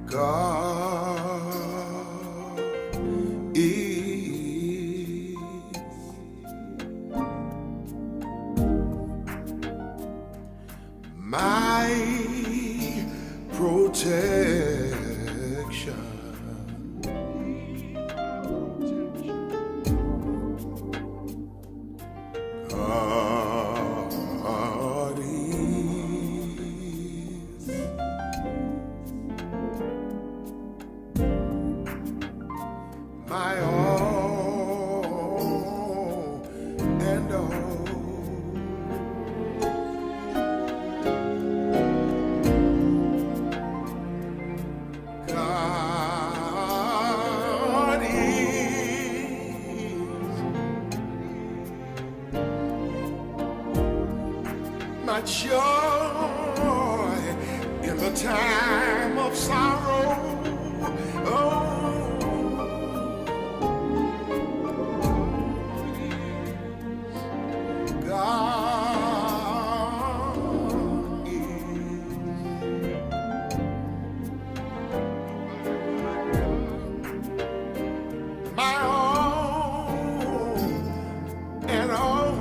God is my protection. God is my all and all. God is my joy in the time of sorrow. Oh, God is my all and all.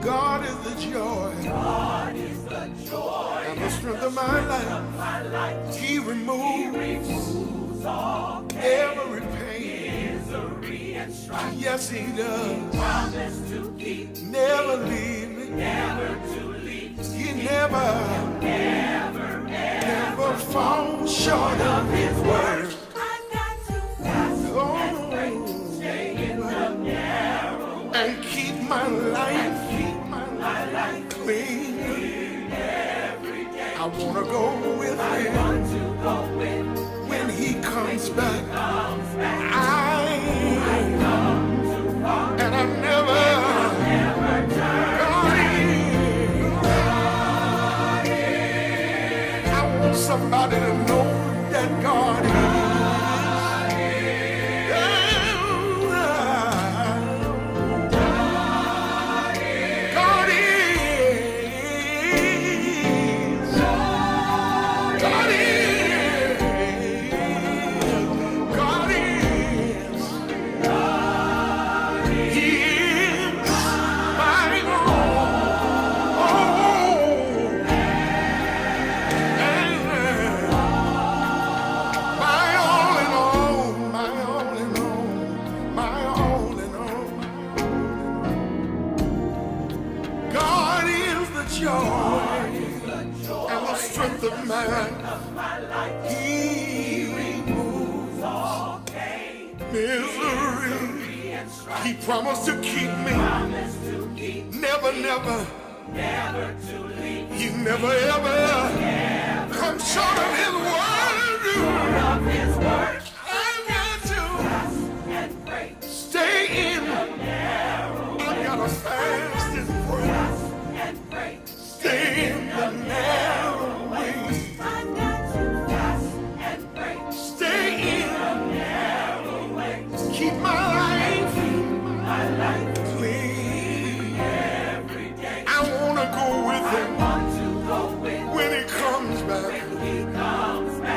God is the joy. God is the joy And the strength of my life. He removes all every pain. misery and strife. Yes, he does. Promise to keep, Never leave me. never to leave, He never fall short of his word. I've got to fast and pray, Oh, stay in the narrow and keep my life clean. every day. I wanna go with him Want to go with when he comes back. comes back. I Come too far, and I've never turn. God is. I want somebody to know that God is. God is. God is. God is. He is my all in all, my all in all, my all in all. God is the joy and the strength of my life. He removes All pain, misery. and strife. He promised to keep me. Promise to keep, Never, never to leave. he never ever come short of his word. Of his word, I've got to and pray, stay in. I've got to fast and pray. and pray. Stay in the narrow way. I've got to fast and pray. Stay in. Narrow way, Keep my life my life clean. every day. I want to go with him Want to go with when he comes back. he comes back.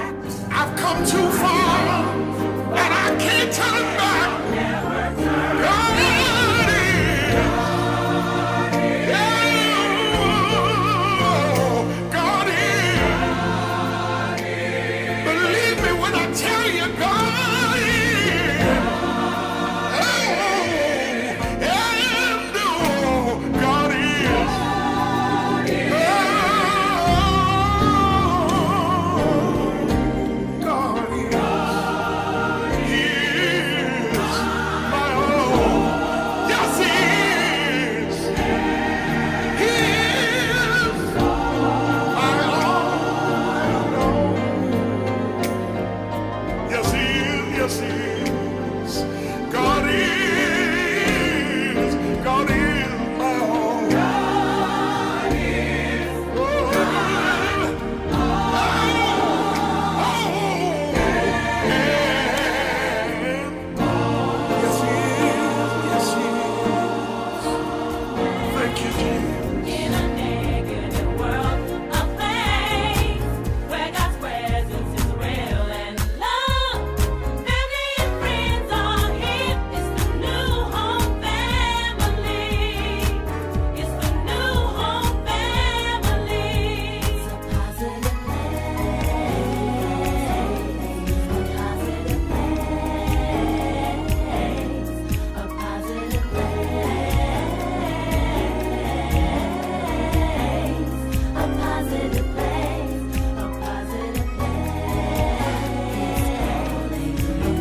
positive place, a positive place, a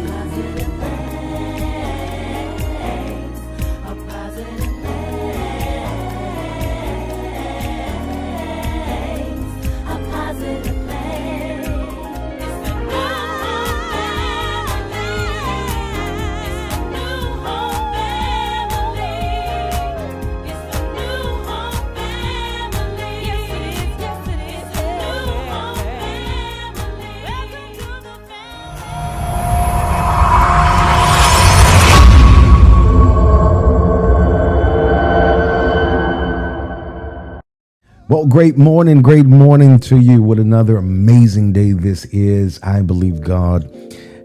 positive place, a positive place, a positive place. It's the new home family. It's the new home family. It's the new home family. Yes, it is. Yes, it is. It's the new home family. Welcome to the Well, great morning to you. What another amazing day this is. I believe God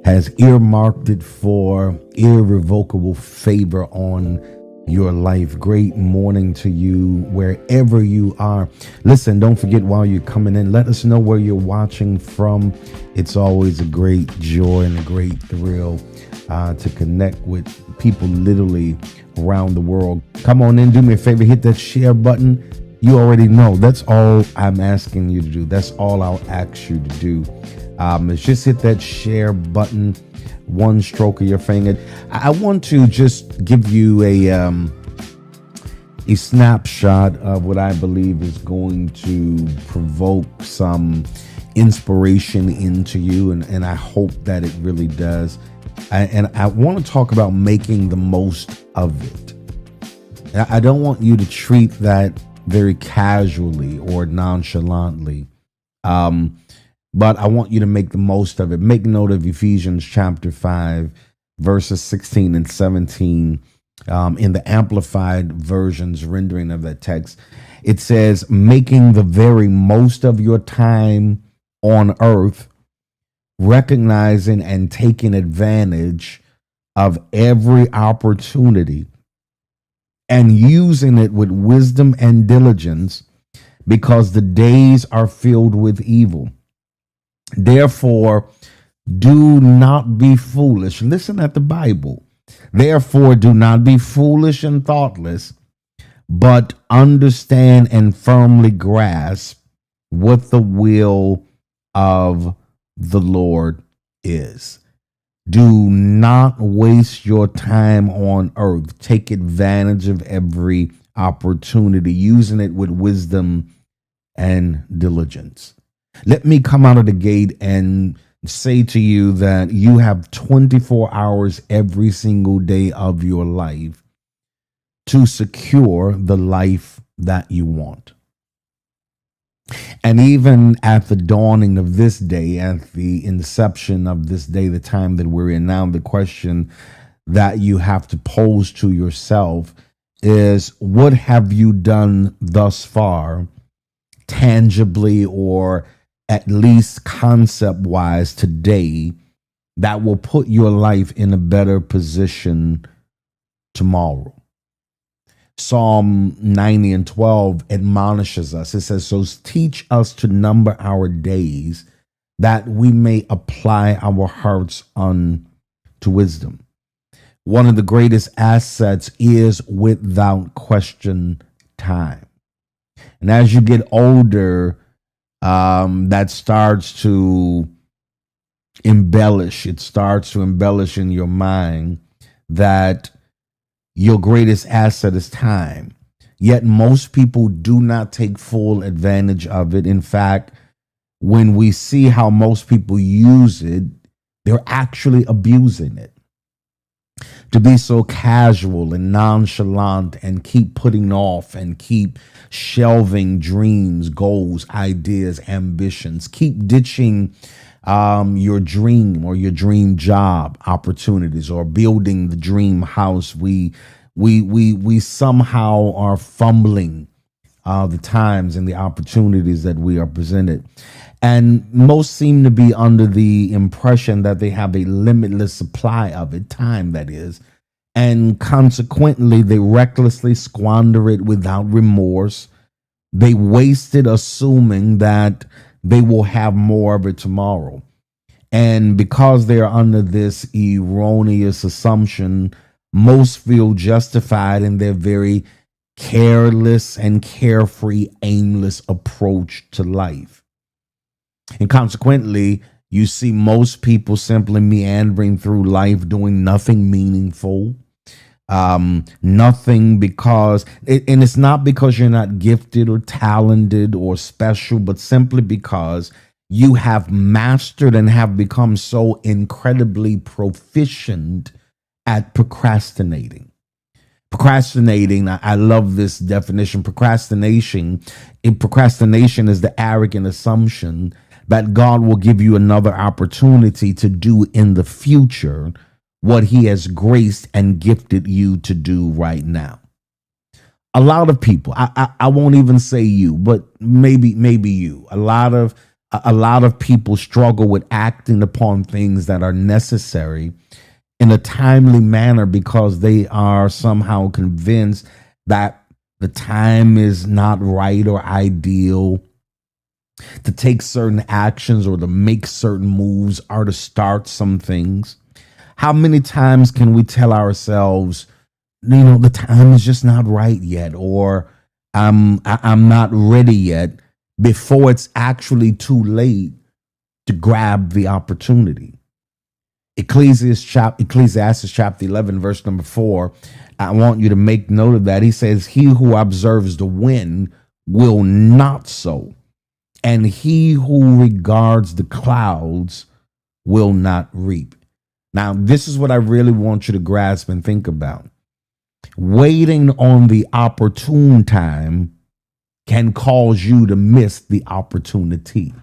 has earmarked it for irrevocable favor on your life. Great morning to you wherever you are. Listen, don't forget while you're coming in, let us know where you're watching from. It's always a great joy and a great thrill to connect with people literally around the world. Come on in, do me a favor, hit that share button. You already know. That's all I'm asking you to do. That's all I'll ask you to do. Is just hit that share button, one stroke of your finger. I want to just give you a snapshot of what I believe is going to provoke some inspiration into you, and I hope that it really does. And I want to talk about making the most of it. I don't want you to treat that very casually or nonchalantly. But I want you to make the most of it. Make note of Ephesians chapter 5, verses 16 and 17 in the Amplified Version's rendering of that text. It says, making the very most of your time on earth, recognizing and taking advantage of every opportunity and using it with wisdom and diligence, because the days are filled with evil. Therefore, do not be foolish. Listen at the Bible. Therefore, do not be foolish and thoughtless, but understand and firmly grasp what the will of the Lord is. Do not waste your time on earth. Take advantage of every opportunity, using it with wisdom and diligence. Let me come out of the gate and say to you that you have 24 hours every single day of your life to secure the life that you want. And even at the dawning of this day, at the inception of this day, the time that we're in now, the question that you have to pose to yourself is, what have you done thus far, tangibly or at least concept-wise today, that will put your life in a better position tomorrow? Psalm 90 and 12 admonishes us. It says, so teach us to number our days, that we may apply our hearts unto wisdom. One of the greatest assets is, without question, time. And as you get older, that starts to embellish. It starts to embellish in your mind that your greatest asset is time. Yet most people do not take full advantage of it. In fact, when we see how most people use it, they're actually abusing it. To be so casual and nonchalant and keep putting off and keep shelving dreams, goals, ideas, ambitions, keep ditching your dream or your dream job opportunities, or building the dream house. We somehow are fumbling the times and the opportunities that we are presented. And most seem to be under the impression that they have a limitless supply of it, time that is. And consequently, they recklessly squander it without remorse. They waste it assuming that they will have more of it tomorrow. And because they are under this erroneous assumption, most feel justified in their very careless and carefree, aimless approach to life. And consequently, you see most people simply meandering through life doing nothing meaningful. Nothing because, and it's not because you're not gifted or talented or special, but simply because you have mastered and have become so incredibly proficient at procrastinating. Procrastinating, I love this definition. Procrastination is the arrogant assumption that God will give you another opportunity to do in the future what he has graced and gifted you to do right now. A lot of people, I won't even say you, but maybe you. A lot of people struggle with acting upon things that are necessary in a timely manner because they are somehow convinced that the time is not right or ideal to take certain actions or to make certain moves or to start some things. How many times can we tell ourselves, the time is just not right yet, or I'm not ready yet, before it's actually too late to grab the opportunity? Ecclesiastes chapter 11, verse number 4. I want you to make note of that. He says, "He who observes the wind will not sow, and he who regards the clouds will not reap." Now, this is what I really want you to grasp and think about. Waiting on the opportune time can cause you to miss the opportunity.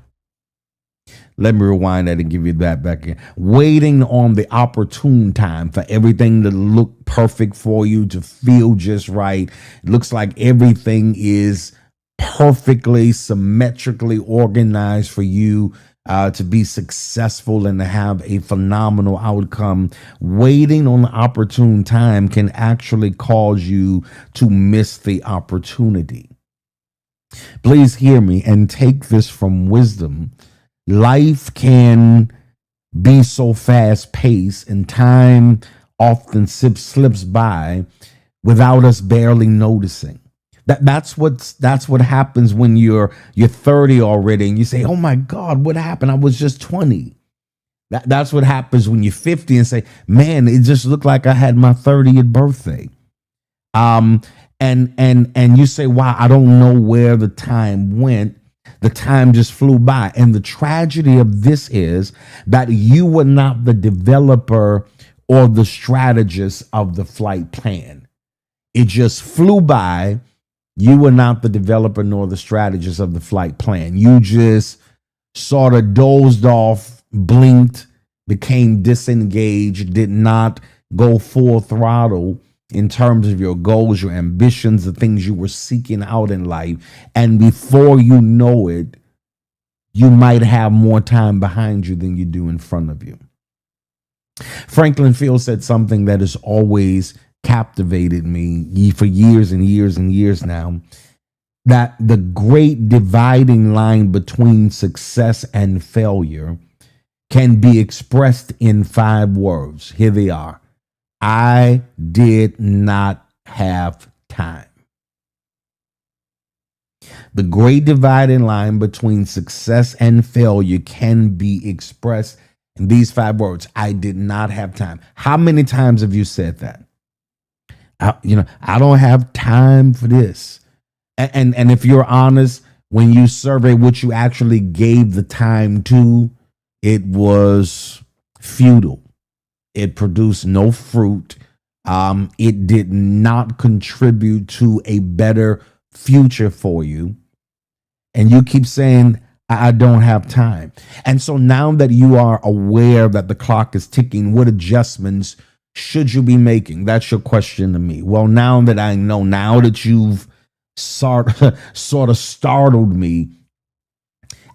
Let me rewind that and give you that back again. Waiting on the opportune time for everything to look perfect for you, to feel just right. It looks like everything is perfectly, symmetrically organized for you to be successful and to have a phenomenal outcome. Waiting on the opportune time can actually cause you to miss the opportunity. Please hear me and take this from wisdom. Life can be so fast paced and time often slips by without us barely noticing. That's what happens when you're 30 already and you say, "Oh my God, what happened? I was just 20." That's what happens when you're 50 and say, "Man, it just looked like I had my 30th birthday." And you say, "Wow, I don't know where the time went. The time just flew by." And the tragedy of this is that you were not the developer or the strategist of the flight plan. It just flew by. You were not the developer nor the strategist of the flight plan. You just sort of dozed off, blinked, became disengaged, did not go full throttle in terms of your goals, your ambitions, the things you were seeking out in life. And before you know it, you might have more time behind you than you do in front of you. Franklin Field said something that has always captivated me for years and years and years now, that the great dividing line between success and failure can be expressed in 5 words. Here they are. I did not have time. The great dividing line between success and failure can be expressed in these 5 words. I did not have time. How many times have you said that? I don't have time for this. And if you're honest, when you survey what you actually gave the time to, it was futile. It produced no fruit. It did not contribute to a better future for you. And you keep saying, I don't have time. And so now that you are aware that the clock is ticking, what adjustments should you be making? That's your question to me. Well, now that I know, now that you've sort of startled me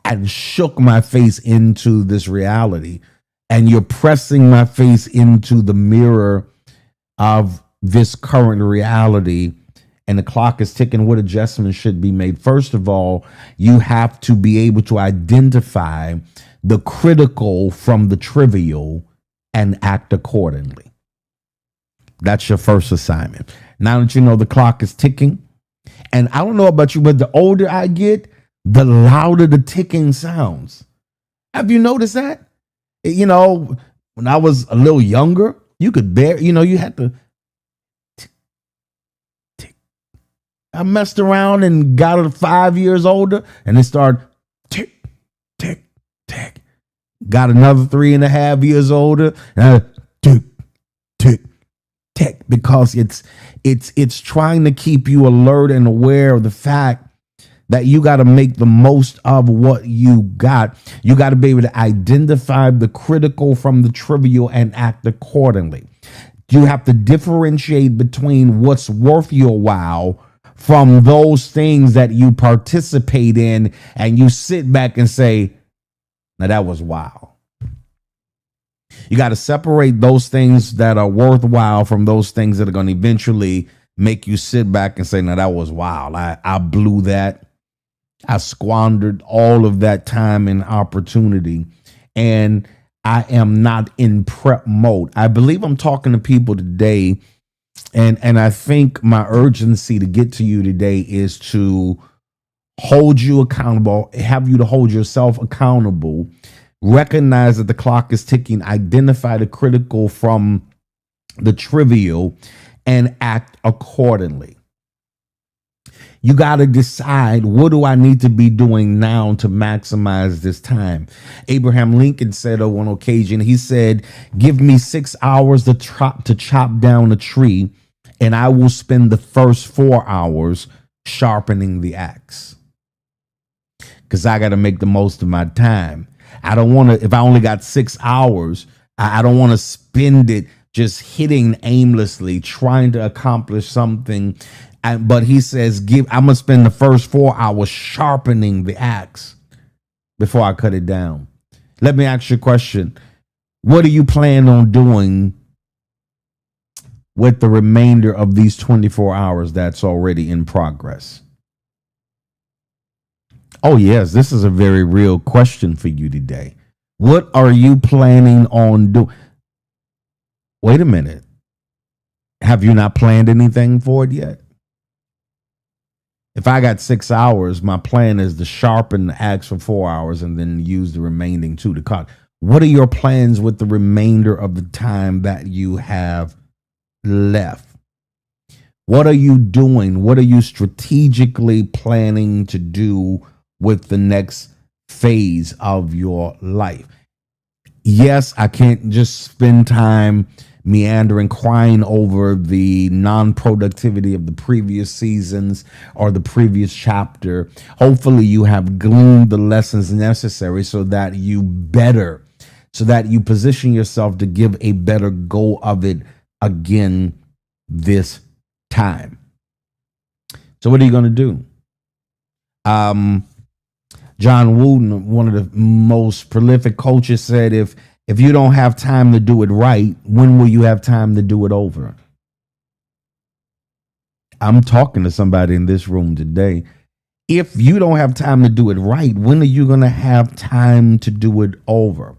and shook my face into this reality, and you're pressing my face into the mirror of this current reality, and the clock is ticking, what adjustments should be made? First of all, you have to be able to identify the critical from the trivial and act accordingly. That's your first assignment. Now that you know the clock is ticking, And I don't know about you, but the older I get, the louder the ticking sounds. Have you noticed that? You know, when I was a little younger, you could bear, you had to tick, tick. I messed around and got to 5 years older and it started tick, tick, tick. Got another 3.5 years older and I tick, tick, tick, because it's trying to keep you alert and aware of the fact that you got to make the most of what you got. You got to be able to identify the critical from the trivial and act accordingly. You have to differentiate between what's worth your while from those things that you participate in and you sit back and say, now that was wow. You got to separate those things that are worthwhile from those things that are going to eventually make you sit back and say, now that was wild. I blew that. I squandered all of that time and opportunity, and I am not in prep mode. I believe I'm talking to people today, and I think my urgency to get to you today is to hold you accountable, have you to hold yourself accountable, recognize that the clock is ticking, identify the critical from the trivial, and act accordingly. You got to decide, what do I need to be doing now to maximize this time? Abraham Lincoln said on one occasion, he said, give me 6 hours to chop down a tree, and I will spend the first 4 hours sharpening the axe. Because I got to make the most of my time. I don't want to, if I only got 6 hours, I don't want to spend it just hitting aimlessly, trying to accomplish something. But he says, I'm going to spend the first 4 hours sharpening the axe before I cut it down. Let me ask you a question. What do you plan on doing with the remainder of these 24 hours that's already in progress? Oh, yes, this is a very real question for you today. What are you planning on doing? Wait a minute. Have you not planned anything for it yet? If I got 6 hours, my plan is to sharpen the axe for 4 hours and then use the remaining 2 to cut. What are your plans with the remainder of the time that you have left? What are you doing? What are you strategically planning to do with the next phase of your life? Yes, I can't just spend time meandering, crying over the non-productivity of the previous seasons or the previous chapter. Hopefully you have gleaned the lessons necessary so that you position yourself to give a better go of it again this time. So what are you going to do? John Wooden, one of the most prolific coaches, said, if you don't have time to do it right, when will you have time to do it over? I'm talking to somebody in this room today. If you don't have time to do it right, when are you going to have time to do it over?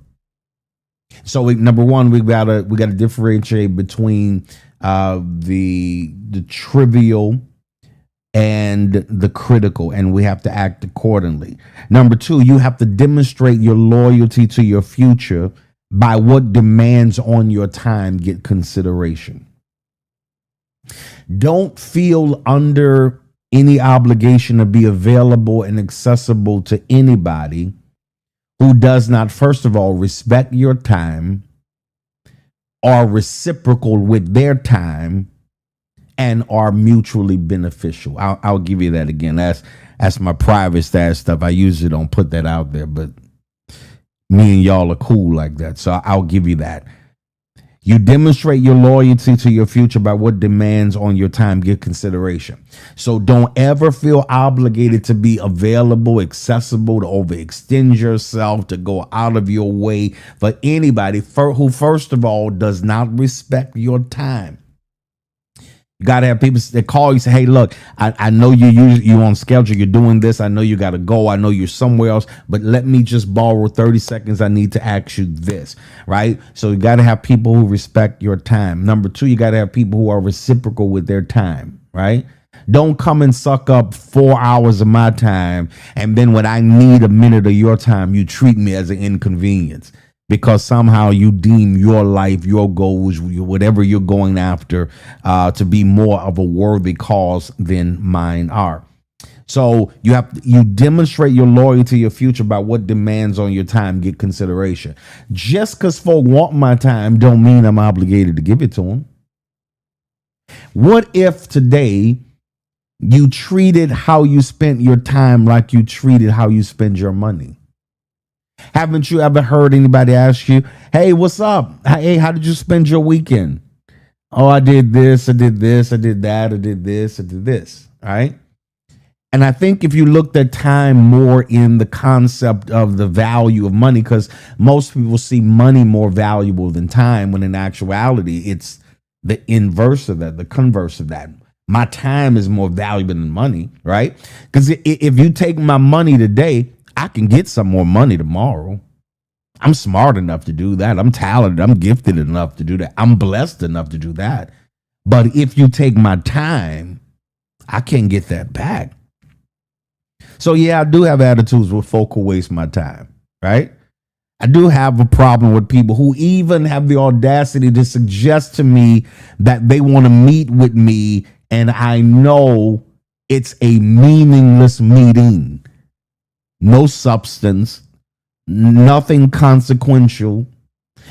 So number one, we gotta differentiate between the trivial and the critical, and we have to act accordingly. Number two, you have to demonstrate your loyalty to your future by what demands on your time get consideration. Don't feel under any obligation to be available and accessible to anybody who does not, first of all, respect your time, are reciprocal with their time, and are mutually beneficial. I'll give you that again. That's my private stash stuff. I usually don't put that out there, but me and y'all are cool like that. So I'll give you that. You demonstrate your loyalty to your future by what demands on your time get consideration. So don't ever feel obligated to be available, accessible, to overextend yourself, to go out of your way for anybody who, first of all, does not respect your time. You got to have people that call you, say, hey, look, I know you on schedule. You're doing this. I know you got to go. I know you're somewhere else, but let me just borrow 30 seconds. I need to ask you this, right? So you got to have people who respect your time. Number two, you got to have people who are reciprocal with their time, right? Don't come and suck up 4 hours of my time. And then when I need a minute of your time, you treat me as an inconvenience because somehow you deem your life, your goals, whatever you're going after, to be more of a worthy cause than mine are. So you demonstrate your loyalty to your future by what demands on your time get consideration. Just because folk want my time don't mean I'm obligated to give it to them. What if today you treated how you spent your time like you treated how you spend your money? Haven't you ever heard anybody ask you, hey, what's up? Hey, how did you spend your weekend? Oh, I did this, I did this, I did that, I did this, I did this. All right. And I think if you looked at time more in the concept of the value of money, because most people see money more valuable than time, when in actuality, it's the inverse of that, the converse of that. My time is more valuable than money, right? Because if you take my money today, I can get some more money tomorrow. I'm smart enough to do that. I'm talented. I'm gifted enough to do that. I'm blessed enough to do that. But if you take my time, I can't get that back. So yeah, I do have attitudes with folk who waste my time, right? I do have a problem with people who even have the audacity to suggest to me that they want to meet with me, and I know it's a meaningless meeting. No substance, nothing consequential.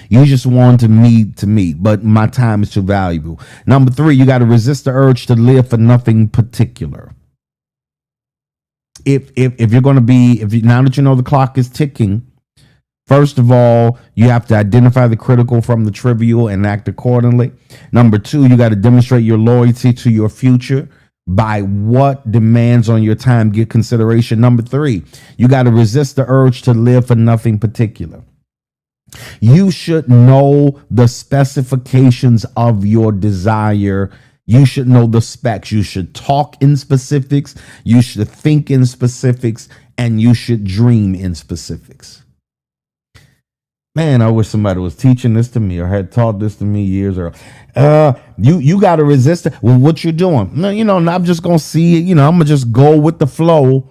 You just want to meet, but my time is too valuable. Number 3, you got to resist the urge to live for nothing particular. If you're going to be, now that you know the clock is ticking, first of all, you have to identify the critical from the trivial and act accordingly. Number 2, you got to demonstrate your loyalty to your future by what demands on your time get consideration. Number 3, you got to resist the urge to live for nothing particular. You should know the specifications of your desire. You should know the specs. You should talk in specifics. You should think in specifics, and you should dream in specifics. Man, I wish somebody was teaching this to me or had taught this to me years ago. You got to resist it. Well, what you're doing? No, I'm just going to see it. I'm going to just go with the flow.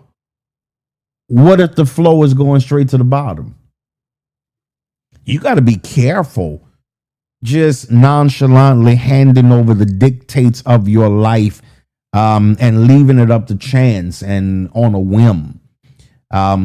What if the flow is going straight to the bottom? You got to be careful just nonchalantly handing over the dictates of your life and leaving it up to chance and on a whim.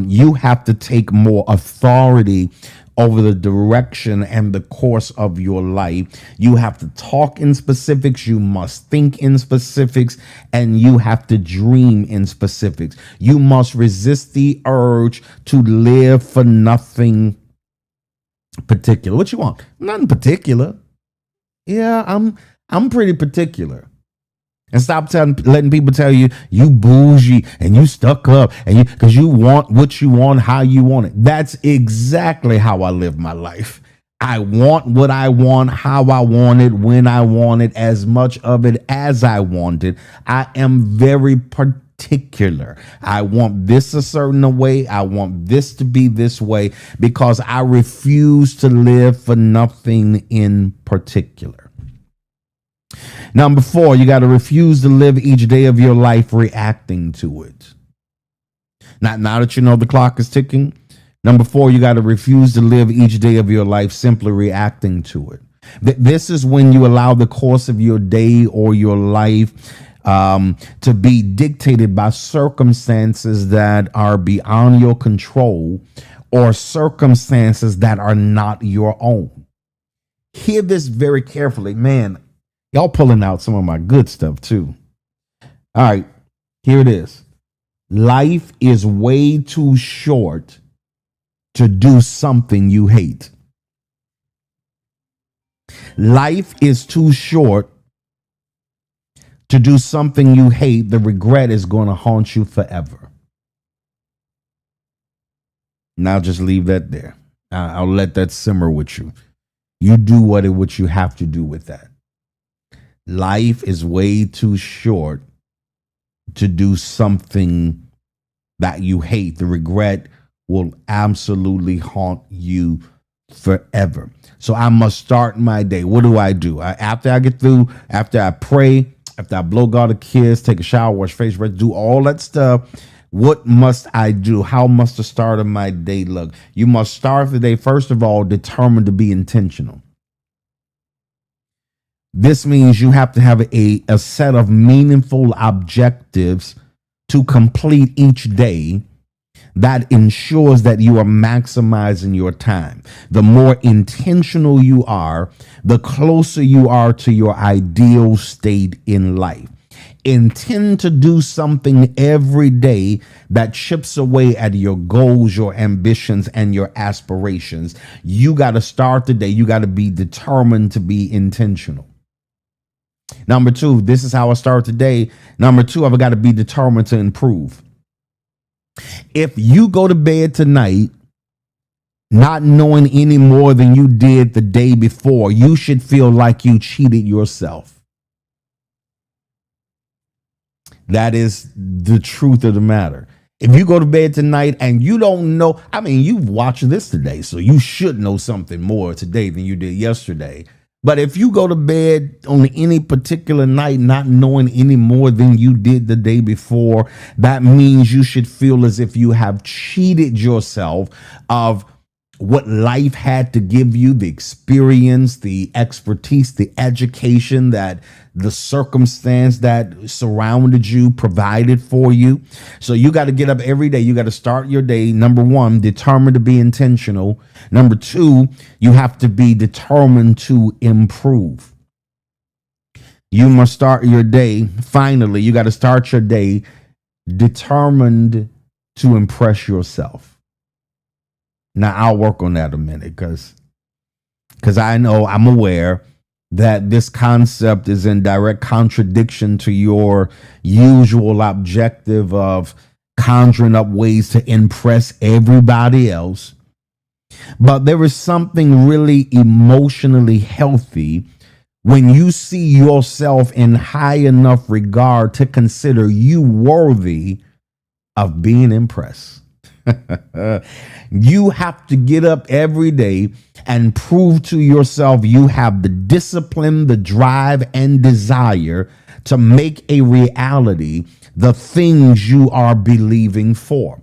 You have to take more authority over the direction and the course of your life. You have to talk in specifics. You must think in specifics, and you have to dream in specifics. You must resist the urge to live for nothing particular. What you want? Nothing particular. Yeah, I'm pretty particular. And stop letting people tell you bougie and you stuck up and because you want what you want, how you want it. That's exactly how I live my life. I want what I want, how I want it, when I want it, as much of it as I want it. I am very particular. I want this a certain way. I want this to be this way because I refuse to live for nothing in particular. Number 4, you got to refuse to live each day of your life reacting to it. Now that you know the clock is ticking, number 4, you got to refuse to live each day of your life simply reacting to it. This is when you allow the course of your day or your life to be dictated by circumstances that are beyond your control or circumstances that are not your own. Hear this very carefully, man. Y'all pulling out some of my good stuff too. All right, here it is. Life is way too short to do something you hate. Life is too short to do something you hate. The regret is going to haunt you forever. Now just leave that there. I'll let that simmer with you. You do what you have to do with that. Life is way too short to do something that you hate. The regret will absolutely haunt you forever. So I must start my day. What do? After I get through, after I pray, After I blow God a kiss, take a shower, wash face, rest, do all that stuff, what must I do? How must the start of my day look? You must start the day, first of all, determined to be intentional. This means you have to have a set of meaningful objectives to complete each day that ensures that you are maximizing your time. The more intentional you are, the closer you are to your ideal state in life. Intend to do something every day that chips away at your goals, your ambitions, and your aspirations. You got to start the day. You got to be determined to be intentional. Number two, this is how I start today. Number two, I've got to be determined to improve. If you go to bed tonight not knowing any more than you did the day before, you should feel like you cheated yourself. That is the truth of the matter. If you go to bed tonight and you don't know, I mean, you've watched this today, so you should know something more today than you did yesterday. But if you go to bed on any particular night not knowing any more than you did the day before, that means you should feel as if you have cheated yourself of what life had to give you, the experience, the expertise, the education, that the circumstance that surrounded you provided for you. So you got to get up every day. You got to start your day. Number one, determined to be intentional. Number two, you have to be determined to improve. You must start your day. Finally, you got to start your day determined to impress yourself. Now, I'll work on that a minute because I'm aware that this concept is in direct contradiction to your usual objective of conjuring up ways to impress everybody else. But there is something really emotionally healthy when you see yourself in high enough regard to consider you worthy of being impressed. You have to get up every day and prove to yourself you have the discipline, the drive, and desire to make a reality the things you are believing for.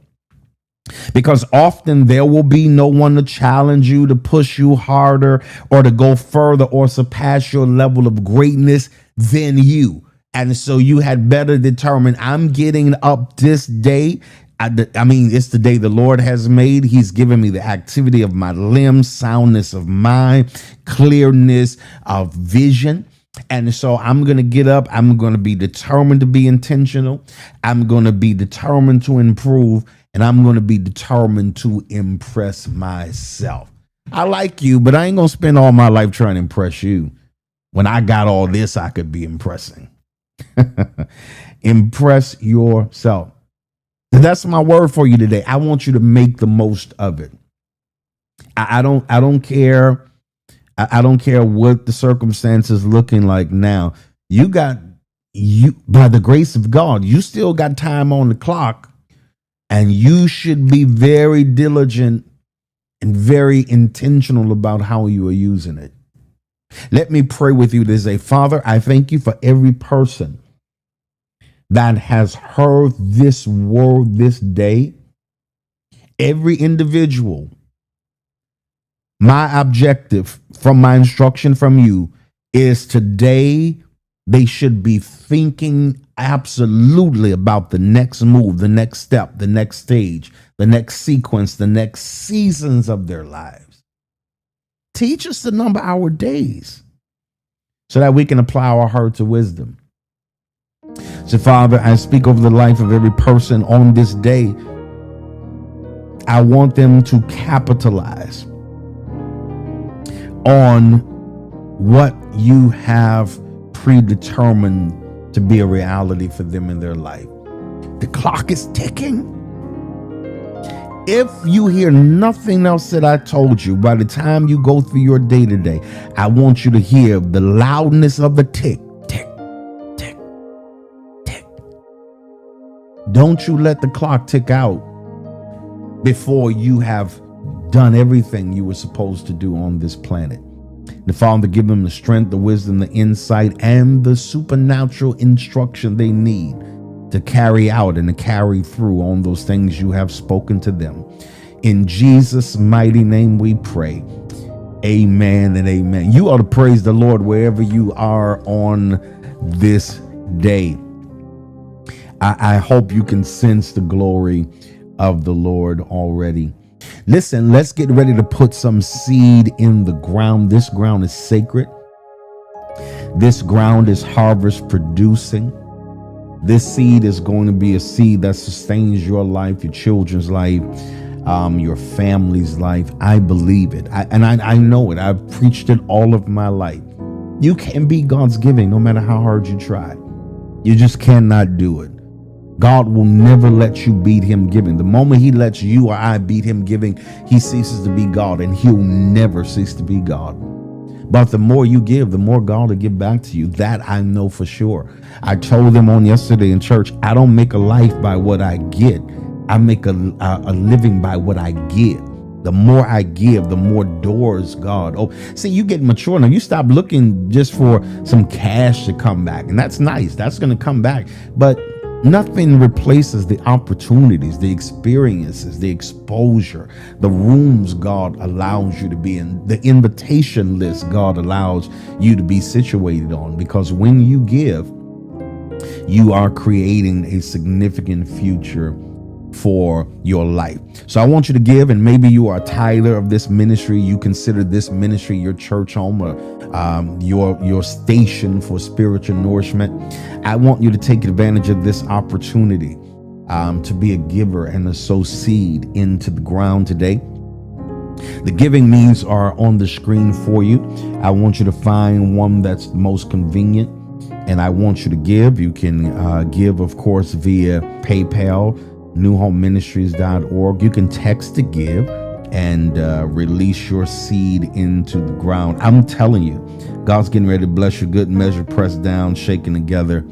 Because often there will be no one to challenge you, to push you harder, or to go further or surpass your level of greatness than you. And so you had better determine, I'm getting up this day. I mean, it's the day the Lord has made. He's given me the activity of my limbs, soundness of mind, clearness of vision. And so I'm going to get up. I'm going to be determined to be intentional. I'm going to be determined to improve. And I'm going to be determined to impress myself. I like you, but I ain't going to spend all my life trying to impress you. When I got all this, I could be impressing. Impress yourself. That's my word for you today. I want you to make the most of it. I don't care. I don't care what the circumstances looking like now. You by the grace of God, you still got time on the clock, and you should be very diligent and very intentional about how you are using it. Let me pray with you today. Father, I thank you for every person that has heard this word this day, every individual. My objective from my instruction from you is today they should be thinking absolutely about the next move, the next step, the next stage, the next sequence, the next seasons of their lives. Teach us to number our days so that we can apply our heart to wisdom. So, Father, I speak over the life of every person on this day. I want them to capitalize on what you have predetermined to be a reality for them in their life. The clock is ticking. If you hear nothing else that I told you, by the time you go through your day today, I want you to hear the loudness of the tick. Don't you let the clock tick out before you have done everything you were supposed to do on this planet. The Father, give them the strength, the wisdom, the insight, and the supernatural instruction they need to carry out and to carry through on those things you have spoken to them. In Jesus' mighty name we pray. Amen and amen. You ought to praise the Lord wherever you are on this day. I hope you can sense the glory of the Lord already. Listen, let's get ready to put some seed in the ground. This ground is sacred. This ground is harvest producing. This seed is going to be a seed that sustains your life, your children's life, your family's life. I believe it. I know it. I've preached it all of my life. You can be God's giving no matter how hard you try. You just cannot do it. God will never let you beat him giving. The moment he lets you or I beat him giving, he ceases to be God, and he'll never cease to be God. But the more you give, the more God will give back to you. That I know for sure. I told them on yesterday in church, I don't make a life by what I get. I make a living by what I give. The more I give, the more doors God. Oh, see, you get mature now. You stop looking just for some cash to come back. And that's nice. That's going to come back. But nothing replaces the opportunities, the experiences, the exposure, the rooms God allows you to be in, the invitation list God allows you to be situated on. Because when you give, you are creating a significant future for your life. So I want you to give, and maybe you are a tither of this ministry. You consider this ministry your church home or your station for spiritual nourishment. I want you to take advantage of this opportunity to be a giver and to sow seed into the ground today. The giving means are on the screen for you. I want you to find one that's most convenient, and I want you to give. You can give, of course, via PayPal, NEWHOMEMINISTRIES.org. You can text to give and release your seed into the ground. I'm telling you, God's getting ready to bless you. Good measure, pressed down, shaken together,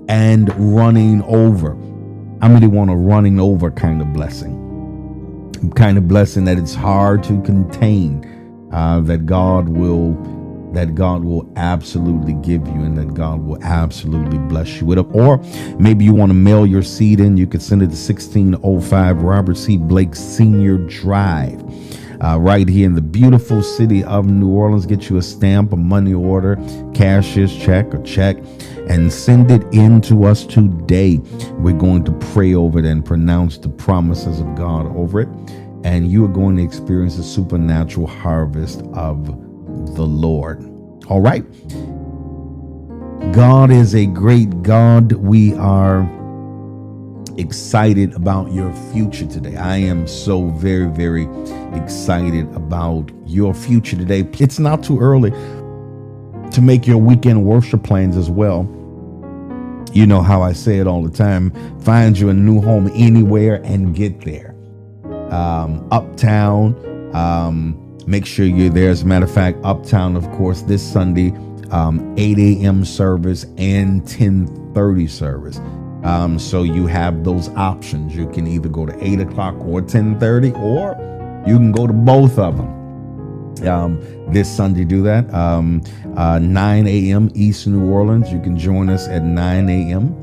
and running over. How many want a running over kind of blessing? Kind of blessing that it's hard to contain, that God will absolutely give you, and that God will absolutely bless you with it. Or maybe you want to mail your seed in. You can send it to 1605 Robert C. Blake Sr. Drive, right here in the beautiful city of New Orleans. Get you a stamp, a money order, cashier's check, or check, and send it in to us today. We're going to pray over it and pronounce the promises of God over it, and you are going to experience a supernatural harvest of the Lord. All right. God is a great God. We are excited about your future today. I am so very, very excited about your future today. It's not too early to make your weekend worship plans as well. You know how I say it all the time. Find you a new home anywhere and get there. Uptown, make sure you're there. As a matter of fact, Uptown, of course, this Sunday, 8 a.m. service and 10:30 service. So you have those options. You can either go to 8 o'clock or 10:30, or you can go to both of them. This Sunday, do that. 9 a.m. East New Orleans. You can join us at 9 a.m.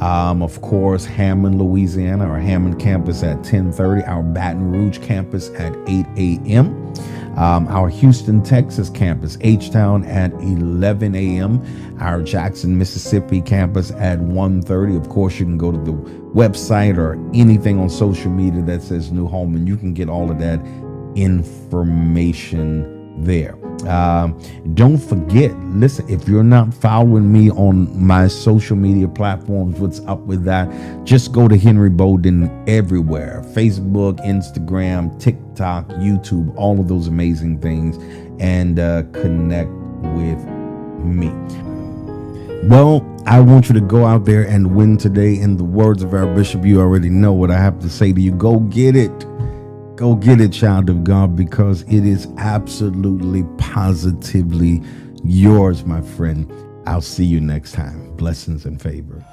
Of course, Hammond, Louisiana, our Hammond campus at 10:30. Our Baton Rouge campus at 8 a.m. Our Houston, Texas campus, H-Town, at 11 a.m. Our Jackson, Mississippi campus at 1:30. Of course, you can go to the website or anything on social media that says New Home, and you can get all of that information there. Don't forget, listen, if you're not following me on my social media platforms, what's up with that? Just go to Henry Bolden everywhere. Facebook, Instagram, TikTok, YouTube, all of those amazing things, and connect with me. Well, I want you to go out there and win today. In the words of our bishop, you already know what I have to say to you. Go get it. Go get it, child of God, because it is absolutely, positively yours, my friend. I'll see you next time. Blessings and favor.